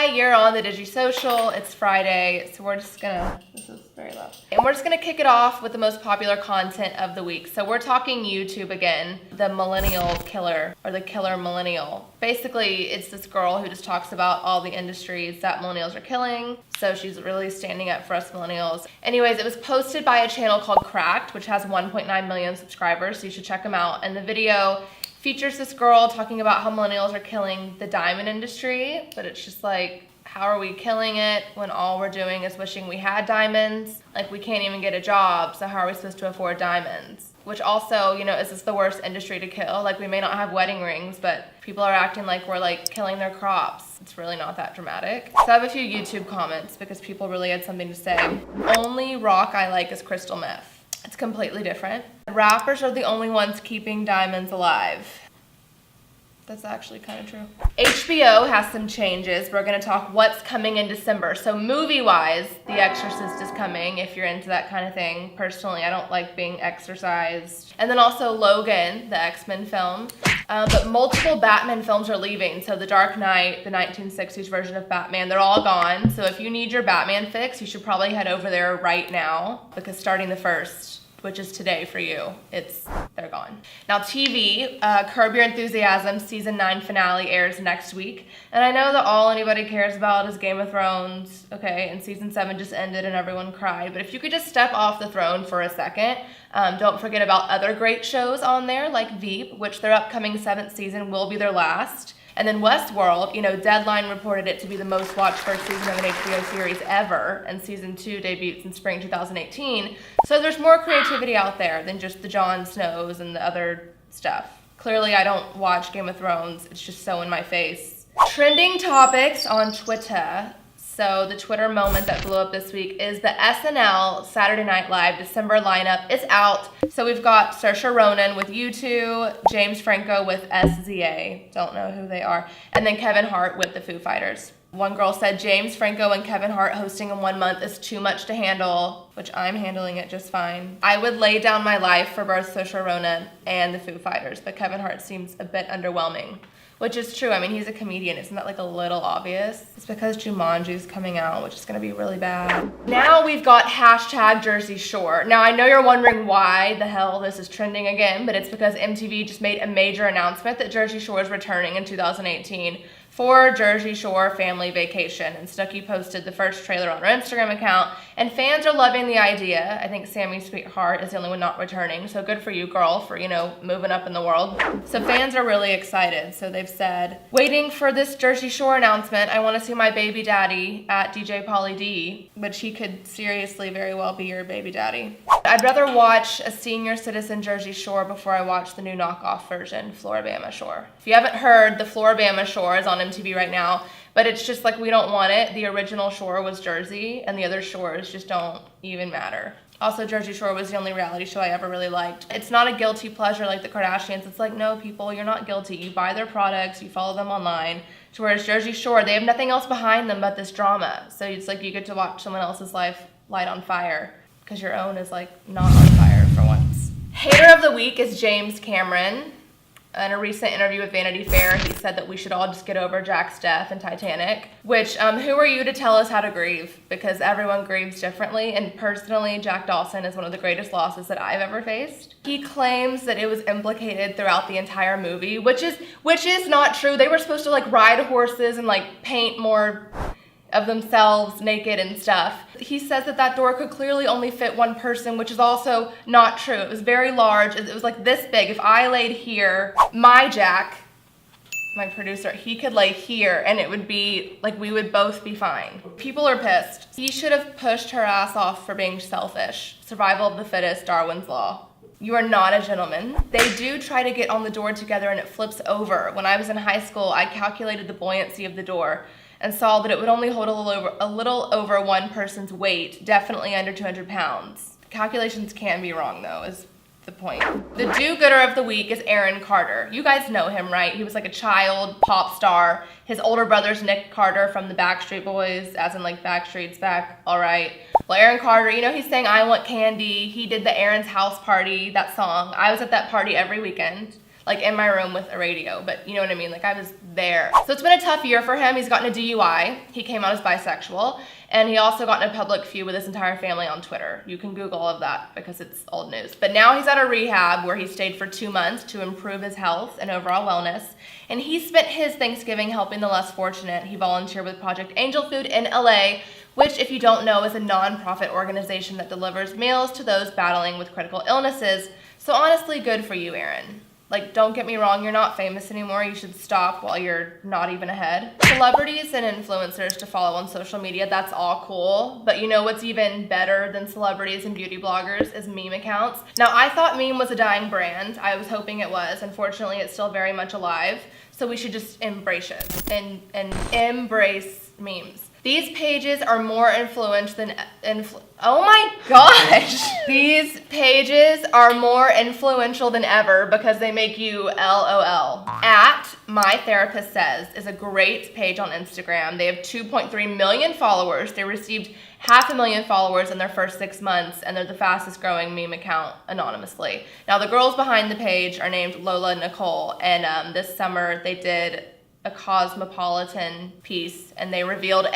Hi, you're on the Digi-Social. It's Friday, so this is very loud. And we're just gonna kick it off with the most popular content of the week. So we're talking YouTube again, the Millennial Killer, or the Killer Millennial. Basically, it's this girl who just talks about all the industries that millennials are killing. So she's really standing up for us millennials. Anyways, it was posted by a channel called Cracked, which has 1.9 million subscribers, so you should check them out. And the video features this girl talking about how millennials are killing the diamond industry, but it's just like, how are we killing it when all we're doing is wishing we had diamonds? Like, we can't even get a job, so how are we supposed to afford diamonds? Which also, you know, is this the worst industry to kill? Like, we may not have wedding rings, but people are acting like we're like killing their crops. It's really not that dramatic. So I have a few YouTube comments because people really had something to say. Only rock I like is crystal meth. It's completely different. Rappers are the only ones keeping diamonds alive. That's actually kind of true. HBO has some changes. We're gonna talk what's coming in December. So movie-wise, The Exorcist is coming, if you're into that kind of thing. Personally, I don't like being exorcised. And then also Logan, the X-Men film. But multiple Batman films are leaving. So The Dark Knight, the 1960s version of Batman, they're all gone. So if you need your Batman fix, you should probably head over there right now, because starting the 1st, which is today for you, they're gone. Now TV, Curb Your Enthusiasm season 9 finale airs next week. And I know that all anybody cares about is Game of Thrones, okay, and season 7 just ended and everyone cried. But if you could just step off the throne for a second, don't forget about other great shows on there like Veep, which their upcoming 7th season will be their last. And then Westworld, you know, Deadline reported it to be the most watched first season of an HBO series ever, and season 2 debuts in spring 2018. So there's more creativity out there than just the Jon Snows and the other stuff. Clearly, I don't watch Game of Thrones. It's just so in my face. Trending topics on Twitter. So the Twitter moment that blew up this week is the SNL Saturday Night Live December lineup is out. So we've got Saoirse Ronan with U2, James Franco with SZA, don't know who they are, and then Kevin Hart with the Foo Fighters. One girl said James Franco and Kevin Hart hosting in 1 month is too much to handle, which I'm handling it just fine. I would lay down my life for both Saoirse Ronan and the Foo Fighters, but Kevin Hart seems a bit underwhelming. Which is true. I mean, he's a comedian. Isn't that like a little obvious? It's because Jumanji's coming out, which is gonna be really bad. Now we've got hashtag Jersey Shore. Now I know you're wondering why the hell this is trending again, but it's because MTV just made a major announcement that Jersey Shore is returning in 2018 for Jersey Shore Family Vacation. And Snooki posted the first trailer on her Instagram account, and fans are loving the idea. I think Sammy Sweetheart is the only one not returning, so good for you, girl, for, you know, moving up in the world. So fans are really excited. So they've said, waiting for this Jersey Shore announcement, I want to see my baby daddy at DJ Pauly D, which he could seriously very well be your baby daddy. I'd rather watch a senior citizen Jersey Shore before I watch the new knockoff version, Floribama Shore. If you haven't heard, the Floribama Shore is on MTV right now, but it's just like we don't want it. The original Shore was Jersey, and the other shores just don't even matter. Also, Jersey Shore was the only reality show I ever really liked. It's not a guilty pleasure like the Kardashians. It's like, no, people, you're not guilty. You buy their products, you follow them online. To whereas Jersey Shore, they have nothing else behind them but this drama. So it's like you get to watch someone else's life light on fire because your own is like not on fire for once. Hater of the week is James Cameron. In a recent interview with Vanity Fair, he said that we should all just get over Jack's death in Titanic, which, who are you to tell us how to grieve? Because everyone grieves differently, and personally, Jack Dawson is one of the greatest losses that I've ever faced. He claims that it was implicated throughout the entire movie, which is not true. They were supposed to like ride horses and like paint more of themselves naked and stuff. He says that that door could clearly only fit one person, which is also not true. It was very large. It was like this big. If I laid here, my Jack, my producer, he could lay here and it would be like we would both be fine. People are pissed. He should have pushed her ass off for being selfish. Survival of the fittest, Darwin's Law. You are not a gentleman. They do try to get on the door together and it flips over. When I was in high school, I calculated the buoyancy of the door and saw that it would only hold a little over one person's weight, definitely under 200 pounds. Calculations can be wrong though, is the point. The do-gooder of the week is Aaron Carter. You guys know him, right? He was like a child pop star. His older brother's Nick Carter from the Backstreet Boys, as in like Backstreet's back, all right. Well, Aaron Carter, you know, he sang I Want Candy. He did the Aaron's House Party, that song. I was at that party every weekend. like in my room with a radio, but you know what I mean? Like I was there. So it's been a tough year for him. He's gotten a DUI. He came out as bisexual. And he also got in a public feud with his entire family on Twitter. You can Google all of that because it's old news. But now he's at a rehab where he stayed for 2 months to improve his health and overall wellness. And he spent his Thanksgiving helping the less fortunate. He volunteered with Project Angel Food in LA, which, if you don't know, is a nonprofit organization that delivers meals to those battling with critical illnesses. So honestly, good for you, Aaron. Like, don't get me wrong, you're not famous anymore. You should stop while you're not even ahead. Celebrities and influencers to follow on social media, that's all cool. But you know what's even better than celebrities and beauty bloggers is meme accounts. Now, I thought meme was a dying brand. I was hoping it was. Unfortunately, it's still very much alive. So we should just embrace it and embrace memes. These pages are more influential than oh my gosh! These pages are more influential than ever because they make you LOL. My Therapist Says is a great page on Instagram. They have 2.3 million followers. They received 500,000 followers in their first 6 months, and they're the fastest growing meme account anonymously. Now the girls behind the page are named Lola and Nicole, and this summer they did a cosmopolitan piece, and they revealed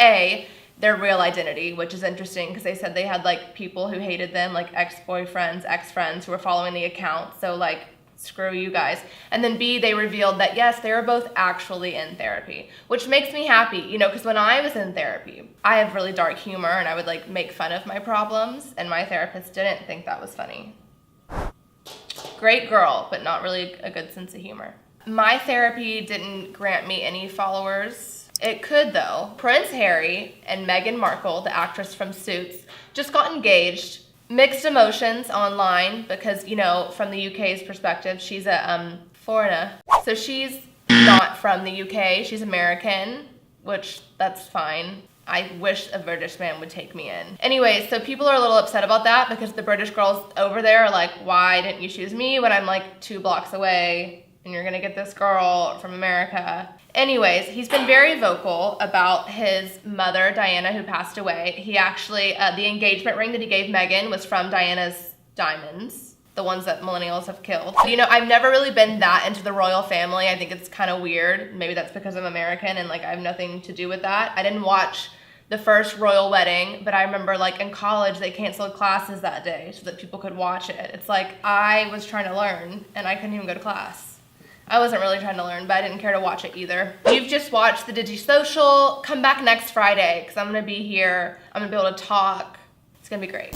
their real identity, which is interesting because they said they had like people who hated them, like ex-boyfriends, ex-friends who were following the account. So like, screw you guys. And then B, they revealed that yes, they were both actually in therapy, which makes me happy, you know, because when I was in therapy, I have really dark humor and I would like make fun of my problems, and my therapist didn't think that was funny. Great girl, but not really a good sense of humor. My therapy didn't grant me any followers. It could though. Prince Harry and Meghan Markle, the actress from Suits, just got engaged. Mixed emotions online because, you know, from the UK's perspective, she's a foreigner. So she's not from the UK, she's American, which that's fine. I wish a British man would take me in. Anyways, so people are a little upset about that because the British girls over there are like, why didn't you choose me when I'm like 2 blocks away? And you're gonna get this girl from America. Anyways, he's been very vocal about his mother, Diana, who passed away. He actually, the engagement ring that he gave Meghan was from Diana's diamonds, the ones that millennials have killed. You know, I've never really been that into the royal family. I think it's kind of weird. Maybe that's because I'm American and like I have nothing to do with that. I didn't watch the first royal wedding, but I remember like in college they canceled classes that day so that people could watch it. It's like I was trying to learn and I couldn't even go to class. I wasn't really trying to learn, but I didn't care to watch it either. You've just watched the Digi-Social. Come back next Friday because I'm gonna be here. I'm gonna be able to talk. It's gonna be great.